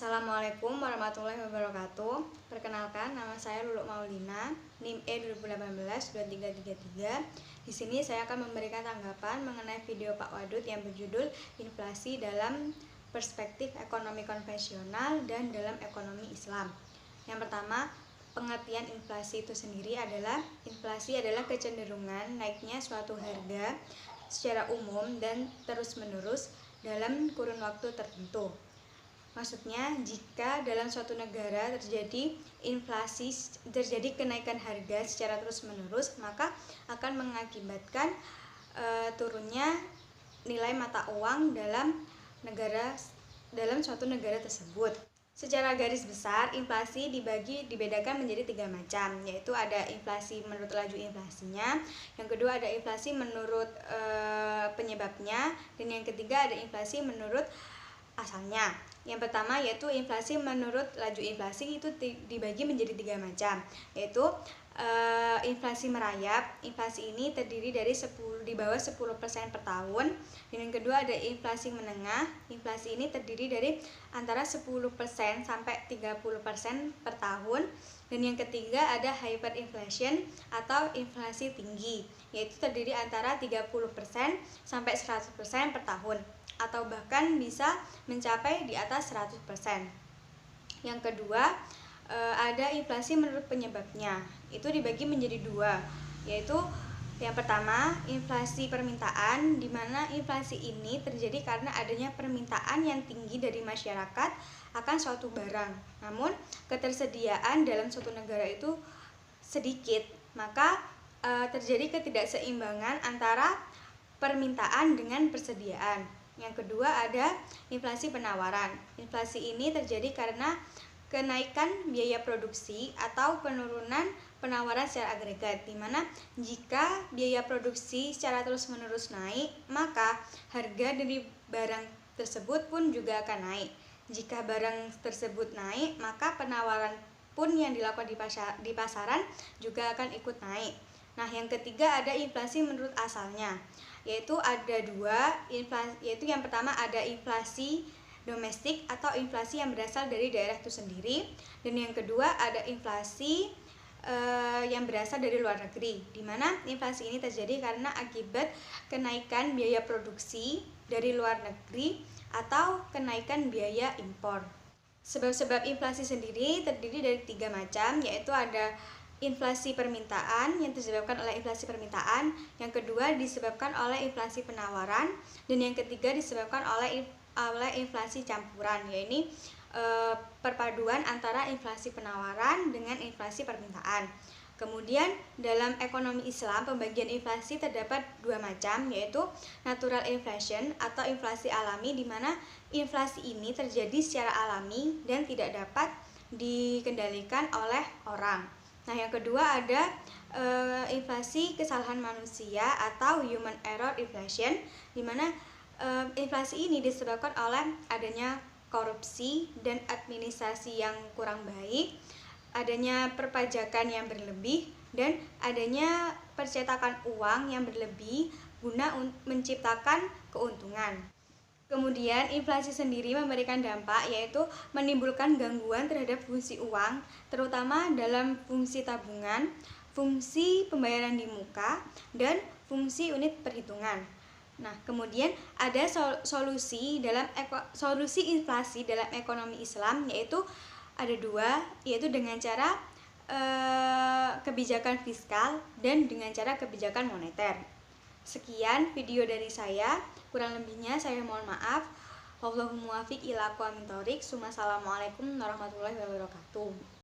Assalamualaikum warahmatullahi wabarakatuh. Perkenalkan, nama saya Luluk Maulina, NIM E 2018-2333. Di sini saya akan memberikan tanggapan mengenai video Pak Wadud yang berjudul Inflasi dalam Perspektif Ekonomi Konvensional dan dalam Ekonomi Islam. Yang pertama, pengertian inflasi itu sendiri adalah inflasi adalah kecenderungan naiknya suatu harga secara umum dan terus-menerus dalam kurun waktu tertentu. Maksudnya, jika dalam suatu negara terjadi kenaikan harga secara terus-menerus, maka akan mengakibatkan turunnya nilai mata uang dalam suatu negara tersebut. Secara garis besar, inflasi dibedakan menjadi 3 macam, yaitu ada inflasi menurut laju inflasinya, yang kedua ada inflasi menurut penyebabnya, dan yang ketiga ada inflasi menurut asalnya. Yang pertama yaitu inflasi menurut laju inflasi, itu dibagi menjadi 3 macam, yaitu inflasi merayap. Inflasi ini terdiri dari di bawah 10% per tahun. Dan yang kedua ada inflasi menengah. Inflasi ini terdiri dari antara 10% sampai 30% per tahun. Dan yang ketiga ada hyperinflation atau inflasi tinggi, yaitu terdiri antara 30% sampai 100% per tahun, atau bahkan bisa mencapai di atas 100%. Yang kedua, ada inflasi menurut penyebabnya. Itu dibagi menjadi 2, yaitu yang pertama, inflasi permintaan, di mana inflasi ini terjadi karena adanya permintaan yang tinggi dari masyarakat akan suatu barang. Namun, ketersediaan dalam suatu negara itu sedikit, maka terjadi ketidakseimbangan antara permintaan dengan persediaan. Yang kedua ada inflasi penawaran. Inflasi ini terjadi karena kenaikan biaya produksi atau penurunan penawaran secara agregat, di mana jika biaya produksi secara terus-menerus naik, maka harga dari barang tersebut pun juga akan naik. Jika barang tersebut naik, maka penawaran pun yang dilakukan di pasaran juga akan ikut naik. Nah, yang ketiga ada inflasi menurut asalnya, yaitu ada 2, yaitu yang pertama ada inflasi domestik atau inflasi yang berasal dari daerah itu sendiri, dan yang kedua ada inflasi yang berasal dari luar negeri, di mana inflasi ini terjadi karena akibat kenaikan biaya produksi dari luar negeri atau kenaikan biaya impor. Sebab-sebab inflasi sendiri terdiri dari 3 macam, yaitu ada inflasi permintaan yang disebabkan oleh inflasi permintaan, yang kedua disebabkan oleh inflasi penawaran, dan yang ketiga disebabkan oleh inflasi campuran, yaitu perpaduan antara inflasi penawaran dengan inflasi permintaan. Kemudian dalam ekonomi Islam, pembagian inflasi terdapat 2 macam, yaitu natural inflation atau inflasi alami, di mana inflasi ini terjadi secara alami dan tidak dapat dikendalikan oleh orang. Nah, yang kedua ada inflasi kesalahan manusia atau human error inflation, di mana inflasi ini disebabkan oleh adanya korupsi dan administrasi yang kurang baik, adanya perpajakan yang berlebih, dan adanya percetakan uang yang berlebih guna menciptakan keuntungan. Kemudian inflasi sendiri memberikan dampak, yaitu menimbulkan gangguan terhadap fungsi uang, terutama dalam fungsi tabungan, fungsi pembayaran di muka, dan fungsi unit perhitungan. Nah, kemudian ada solusi inflasi dalam ekonomi Islam, yaitu ada 2, yaitu dengan cara kebijakan fiskal dan dengan cara kebijakan moneter. Sekian video dari saya, kurang lebihnya saya mohon maaf. Wallahul muwaffiq ila aqwamit thoriq. Assalamualaikum warahmatullahi wabarakatuh.